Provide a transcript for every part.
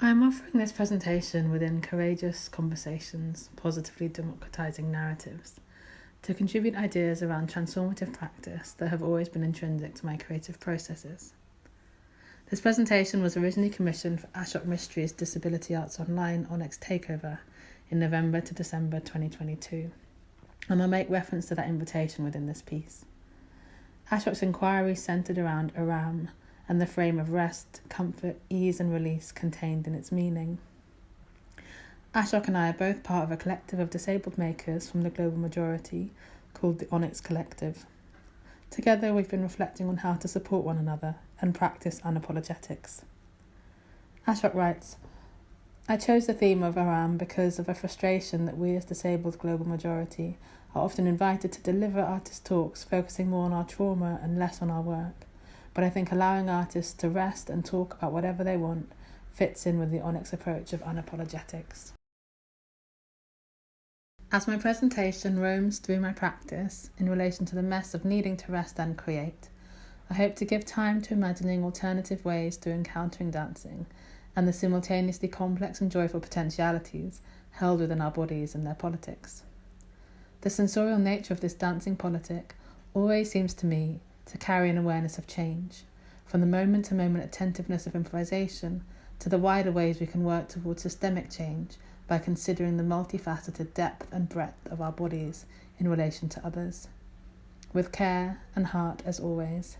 I'm offering this presentation within Courageous Conversations, Positively Democratising Narratives, to contribute ideas around transformative practice that have always been intrinsic to my creative processes. This presentation was originally commissioned for Ashok Mystery's Disability Arts Online Onyx Takeover in November to December 2022, and I'll make reference to that invitation within this piece. Ashok's inquiry centred around Aram and the frame of rest, comfort, ease and release contained in its meaning. Ashok and I are both part of a collective of disabled makers from the global majority called the Onyx Collective. Together we've been reflecting on how to support one another and practice unapologetics. Ashok writes, I chose the theme of Aram because of a frustration that we as disabled global majority are often invited to deliver artist talks focusing more on our trauma and less on our work. But I think allowing artists to rest and talk about whatever they want fits in with the Onyx approach of unapologetics. As my presentation roams through my practice in relation to the mess of needing to rest and create, I hope to give time to imagining alternative ways to encountering dancing and the simultaneously complex and joyful potentialities held within our bodies and their politics. The sensorial nature of this dancing politic always seems to me to carry an awareness of change, from the moment-to-moment attentiveness of improvisation to the wider ways we can work towards systemic change by considering the multifaceted depth and breadth of our bodies in relation to others. With care and heart as always,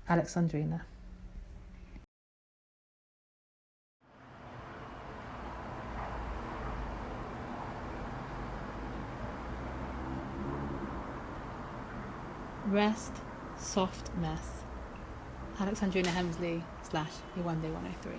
Alexandrina. Rest, soft mess. Alexandrina HEMSLEY / Iwande 103.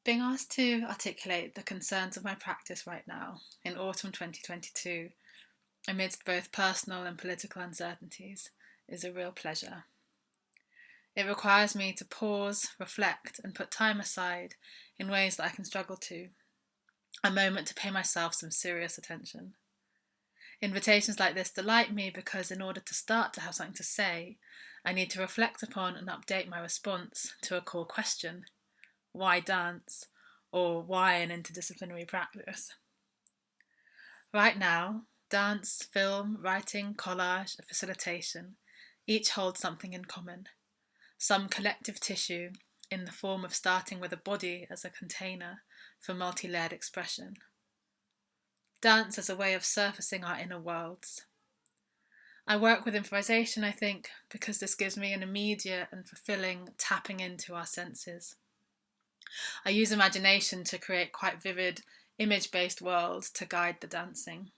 Being asked to articulate the concerns of my practice right now, in autumn 2022, amidst both personal and political uncertainties, is a real pleasure. It requires me to pause, reflect, and put time aside in ways that I can struggle to. A moment to pay myself some serious attention. Invitations like this delight me because in order to start to have something to say, I need to reflect upon and update my response to a core question. Why dance? Or why an interdisciplinary practice? Right now, dance, film, writing, collage, and facilitation each hold something in common. Some collective tissue in the form of starting with a body as a container for multi-layered expression. Dance as a way of surfacing our inner worlds. I work with improvisation, I think, because this gives me an immediate and fulfilling tapping into our senses. I use imagination to create quite vivid, image-based worlds to guide the dancing.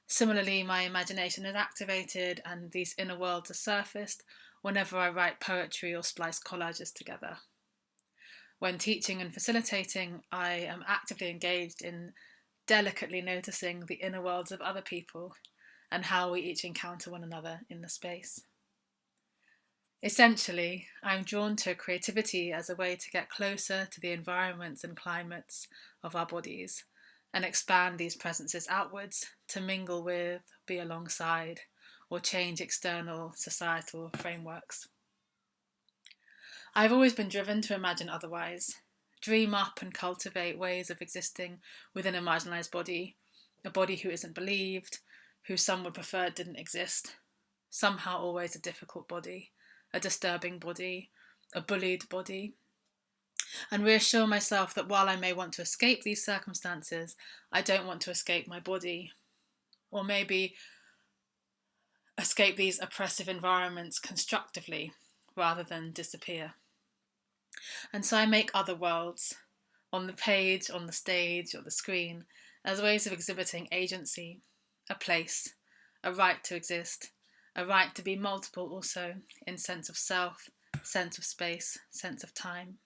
Similarly, my imagination is activated and these inner worlds are surfaced whenever I write poetry or splice collages together. When teaching and facilitating, I am actively engaged in delicately noticing the inner worlds of other people and how we each encounter one another in the space. Essentially, I'm drawn to creativity as a way to get closer to the environments and climates of our bodies and expand these presences outwards to mingle with, be alongside, or change external societal frameworks. I've always been driven to imagine otherwise, dream up and cultivate ways of existing within a marginalised body, a body who isn't believed, who some would prefer didn't exist, somehow always a difficult body, a disturbing body, a bullied body, and reassure myself that while I may want to escape these circumstances, I don't want to escape my body, or maybe escape these oppressive environments constructively rather than disappear. And so I make other worlds, on the page, on the stage, or the screen, as ways of exhibiting agency, a place, a right to exist, a right to be multiple also, in sense of self, sense of space, sense of time.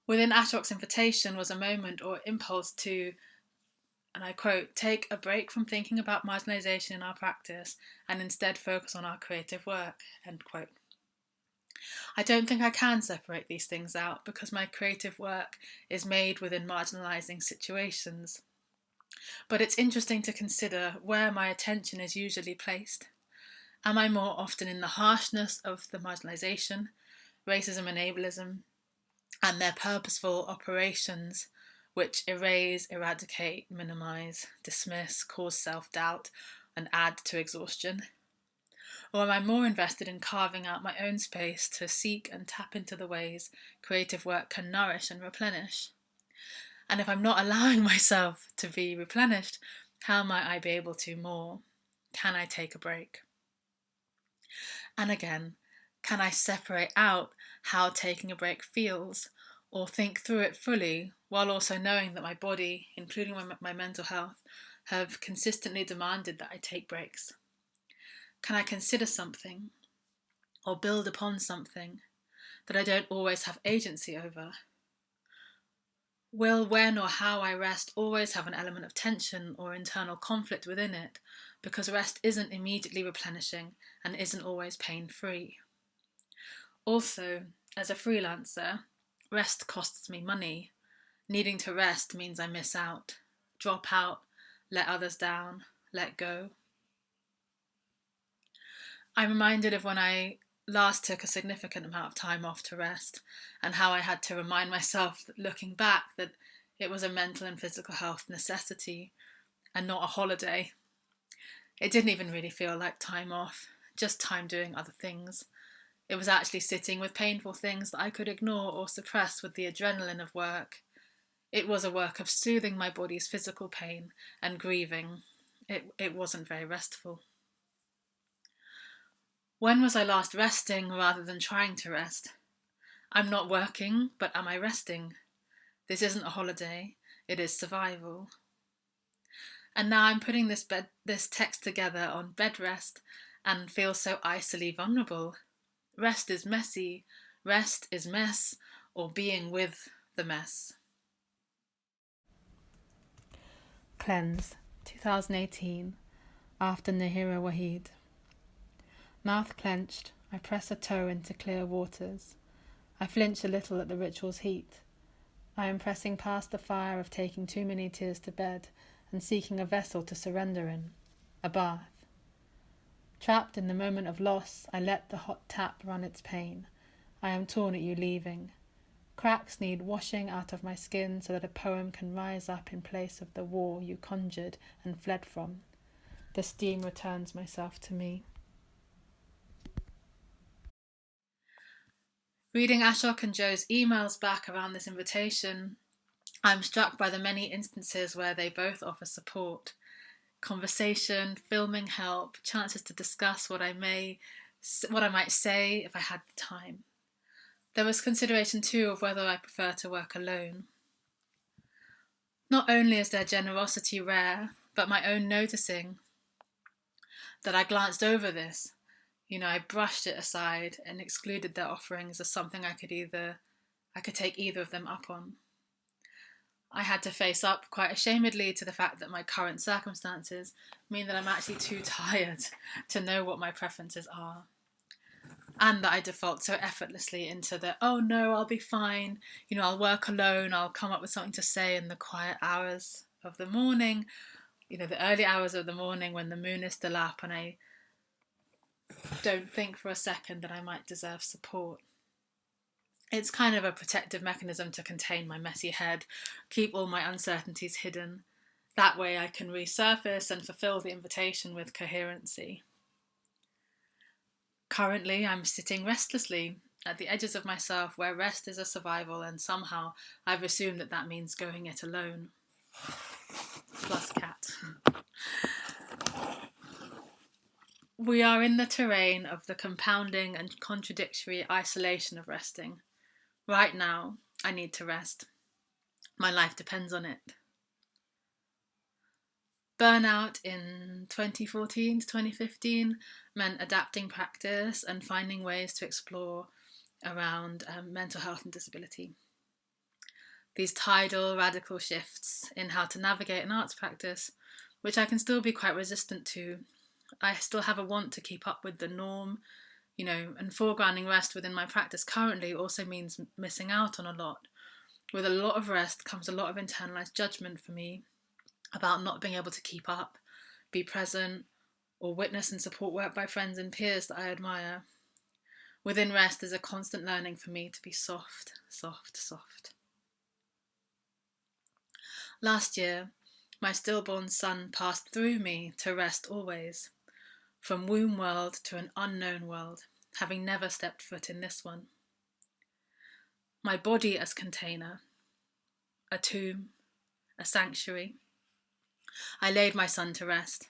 Within Ashok's invitation was a moment or impulse to, and I quote, take a break from thinking about marginalisation in our practice and instead focus on our creative work, end quote. I don't think I can separate these things out because my creative work is made within marginalising situations. But it's interesting to consider where my attention is usually placed. Am I more often in the harshness of the marginalisation, racism and ableism, and their purposeful operations which erase, eradicate, minimise, dismiss, cause self-doubt and add to exhaustion? Or am I more invested in carving out my own space to seek and tap into the ways creative work can nourish and replenish? And if I'm not allowing myself to be replenished, how might I be able to more? Can I take a break? And again, can I separate out how taking a break feels or think through it fully while also knowing that my body, including my mental health, have consistently demanded that I take breaks? Can I consider something or build upon something that I don't always have agency over? Will, when, or how I rest always have an element of tension or internal conflict within it because rest isn't immediately replenishing and isn't always pain-free? Also, as a freelancer, rest costs me money. Needing to rest means I miss out, drop out, let others down, let go. I'm reminded of when I last took a significant amount of time off to rest and how I had to remind myself, looking back, that it was a mental and physical health necessity and not a holiday. It didn't even really feel like time off, just time doing other things. It was actually sitting with painful things that I could ignore or suppress with the adrenaline of work. It was a work of soothing my body's physical pain and grieving. It wasn't very restful. When was I last resting rather than trying to rest? I'm not working, but am I resting? This isn't a holiday, it is survival. And now I'm putting this text together on bed rest and feel so icily vulnerable. Rest is messy, rest is mess, or being with the mess. Cleanse, 2018, after Nahira Waheed. Mouth clenched, I press a toe into clear waters. I flinch a little at the ritual's heat. I am pressing past the fire of taking too many tears to bed and seeking a vessel to surrender in, a bath. Trapped in the moment of loss, I let the hot tap run its pain. I am torn at you leaving. Cracks need washing out of my skin so that a poem can rise up in place of the war you conjured and fled from. The steam returns myself to me. Reading Ashok and Joe's emails back around this invitation, I'm struck by the many instances where they both offer support. Conversation, filming help, chances to discuss what I might say if I had the time. There was consideration too of whether I prefer to work alone. Not only is their generosity rare, but my own noticing that I glanced over this. I brushed it aside and excluded their offerings as something I could take either of them up on. I had to face up quite ashamedly to the fact that my current circumstances mean that I'm actually too tired to know what my preferences are. And that I default so effortlessly into the, oh no, I'll be fine, I'll work alone, I'll come up with something to say in the quiet hours of the morning, the early hours of the morning when the moon is still up and I don't think for a second that I might deserve support. It's kind of a protective mechanism to contain my messy head, keep all my uncertainties hidden. That way I can resurface and fulfill the invitation with coherency. Currently, I'm sitting restlessly at the edges of myself where rest is a survival, and somehow I've assumed that means going it alone. Plus cat. We are in the terrain of the compounding and contradictory isolation of resting. Right now, I need to rest. My life depends on it. Burnout in 2014 to 2015 meant adapting practice and finding ways to explore around mental health and disability. These tidal, radical shifts in how to navigate an arts practice, which I can still be quite resistant to. I still have a want to keep up with the norm, and foregrounding rest within my practice currently also means missing out on a lot. With a lot of rest comes a lot of internalized judgment for me about not being able to keep up, be present, or witness and support work by friends and peers that I admire. Within rest is a constant learning for me to be soft, soft, soft. Last year, my stillborn son passed through me to rest always, from womb world to an unknown world, having never stepped foot in this one. My body as container, a tomb, a sanctuary. I laid my son to rest.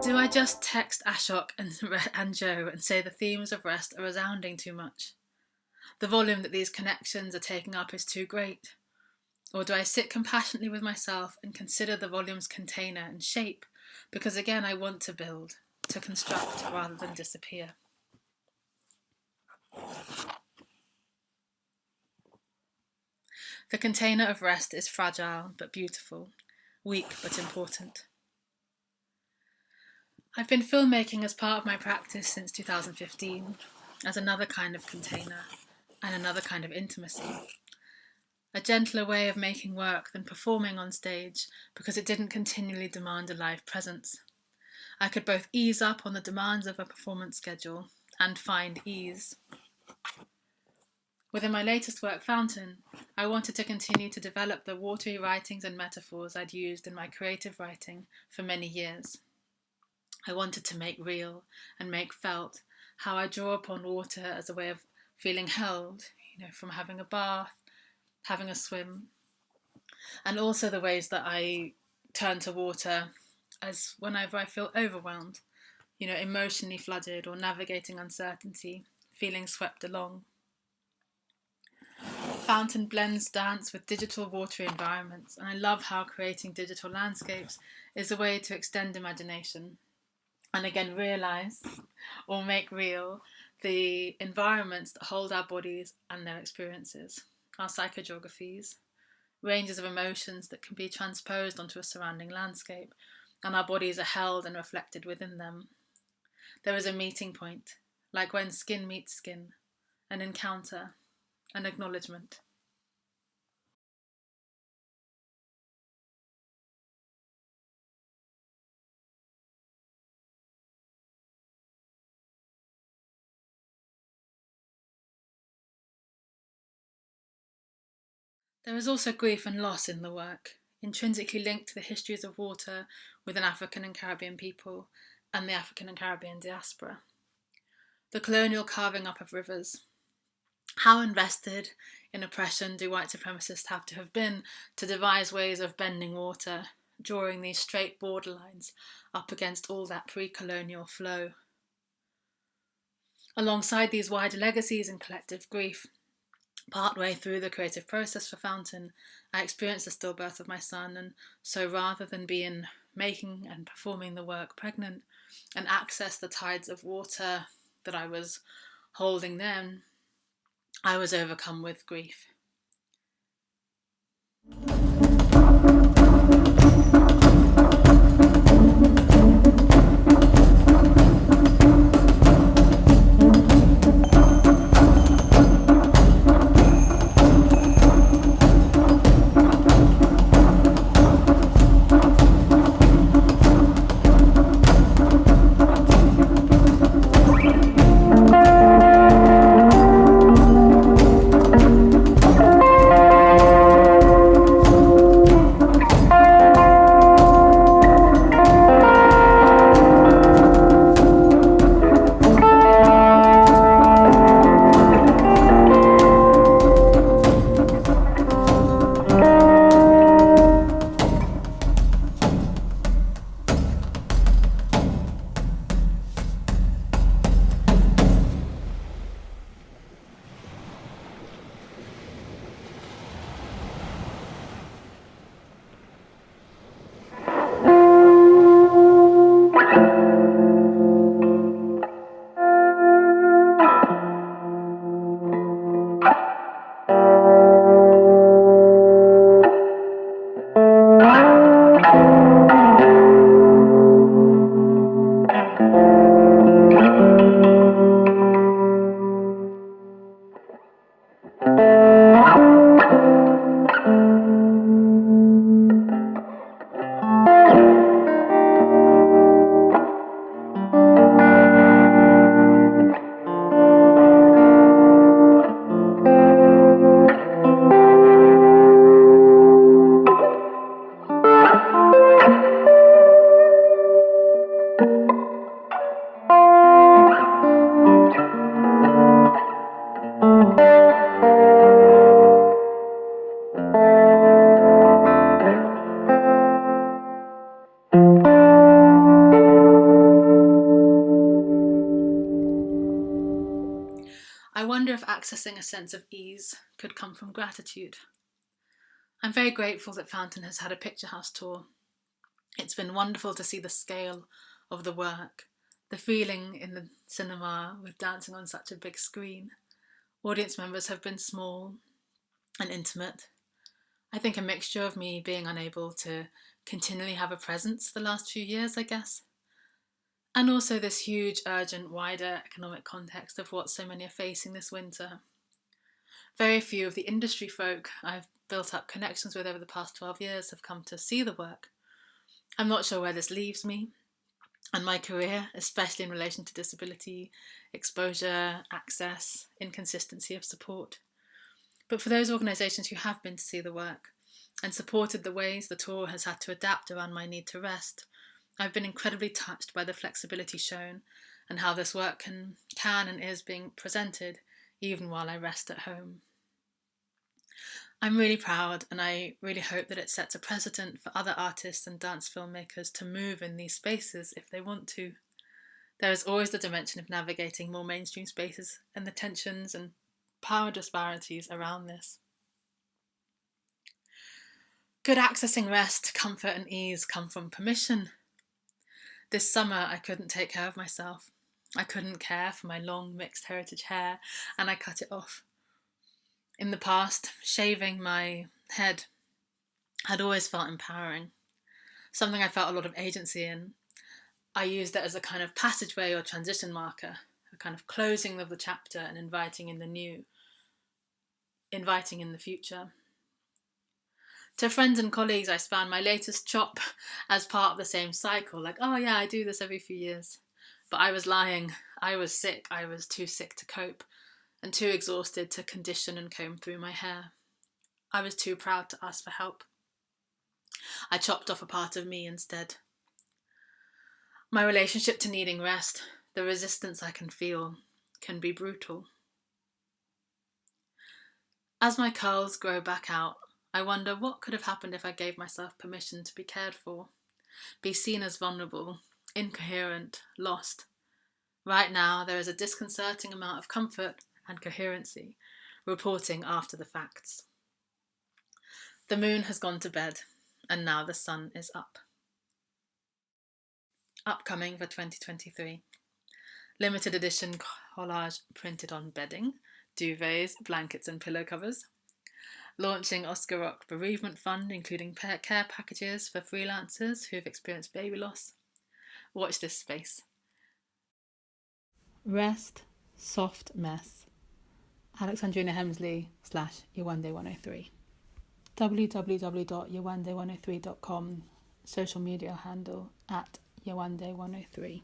Do I just text Ashok and Joe and say the themes of rest are resounding too much? The volume that these connections are taking up is too great? Or do I sit compassionately with myself and consider the volume's container and shape? Because again, I want to build, to construct rather than disappear. The container of rest is fragile but beautiful, weak but important. I've been filmmaking as part of my practice since 2015, as another kind of container and another kind of intimacy. A gentler way of making work than performing on stage because it didn't continually demand a live presence. I could both ease up on the demands of a performance schedule and find ease. Within my latest work, Fountain, I wanted to continue to develop the watery writings and metaphors I'd used in my creative writing for many years. I wanted to make real and make felt how I draw upon water as a way of feeling held, from having a bath, having a swim, and also the ways that I turn to water as whenever I feel overwhelmed, emotionally flooded or navigating uncertainty, feeling swept along. Fountain blends dance with digital watery environments, and I love how creating digital landscapes is a way to extend imagination and again realise or make real the environments that hold our bodies and their experiences, our psychogeographies, ranges of emotions that can be transposed onto a surrounding landscape, and our bodies are held and reflected within them. There is a meeting point, like when skin meets skin, an encounter, an acknowledgement. There is also grief and loss in the work, intrinsically linked to the histories of water within African and Caribbean people and the African and Caribbean diaspora. The colonial carving up of rivers. How invested in oppression do white supremacists have to have been to devise ways of bending water, drawing these straight borderlines up against all that pre-colonial flow? Alongside these wider legacies and collective grief, partway through the creative process for Fountain, I experienced the stillbirth of my son, and so rather than be in making and performing the work pregnant and access the tides of water that I was holding then, I was overcome with grief. I wonder if accessing a sense of ease could come from gratitude. I'm very grateful that Fountain has had a picture house tour. It's been wonderful to see the scale of the work, the feeling in the cinema with dancing on such a big screen. Audience members have been small and intimate. I think a mixture of me being unable to continually have a presence the last few years, I guess, and also this huge, urgent, wider economic context of what so many are facing this winter. Very few of the industry folk I've built up connections with over the past 12 years have come to see the work. I'm not sure where this leaves me and my career, especially in relation to disability, exposure, access, inconsistency of support. But for those organisations who have been to see the work and supported the ways the tour has had to adapt around my need to rest, I've been incredibly touched by the flexibility shown and how this work can and is being presented even while I rest at home. I'm really proud, and I really hope that it sets a precedent for other artists and dance filmmakers to move in these spaces if they want to. There is always the dimension of navigating more mainstream spaces and the tensions and power disparities around this. Good accessing rest, comfort and ease come from permission. This summer I couldn't take care of myself. I couldn't care for my long mixed heritage hair, and I cut it off. In the past, shaving my head had always felt empowering, something I felt a lot of agency in. I used it as a kind of passageway or transition marker, a kind of closing of the chapter and inviting in the new, inviting in the future. To friends and colleagues, I found my latest chop as part of the same cycle, like, oh yeah, I do this every few years. But I was lying. I was sick. I was too sick to cope and too exhausted to condition and comb through my hair. I was too proud to ask for help. I chopped off a part of me instead. My relationship to needing rest, the resistance I can feel, can be brutal. As my curls grow back out, I wonder what could have happened if I gave myself permission to be cared for, be seen as vulnerable, incoherent, lost. Right now, there is a disconcerting amount of comfort and coherency reporting after the facts. The moon has gone to bed, and now the sun is up. Upcoming for 2023. Limited edition collage printed on bedding, duvets, blankets and pillow covers. Launching Oscar Rock Bereavement Fund, including care packages for freelancers who have experienced baby loss. Watch this space. Rest, soft mess. Alexandrina Hemsley /Yewande103. www.yewande103.com. Social media handle @Yewande103.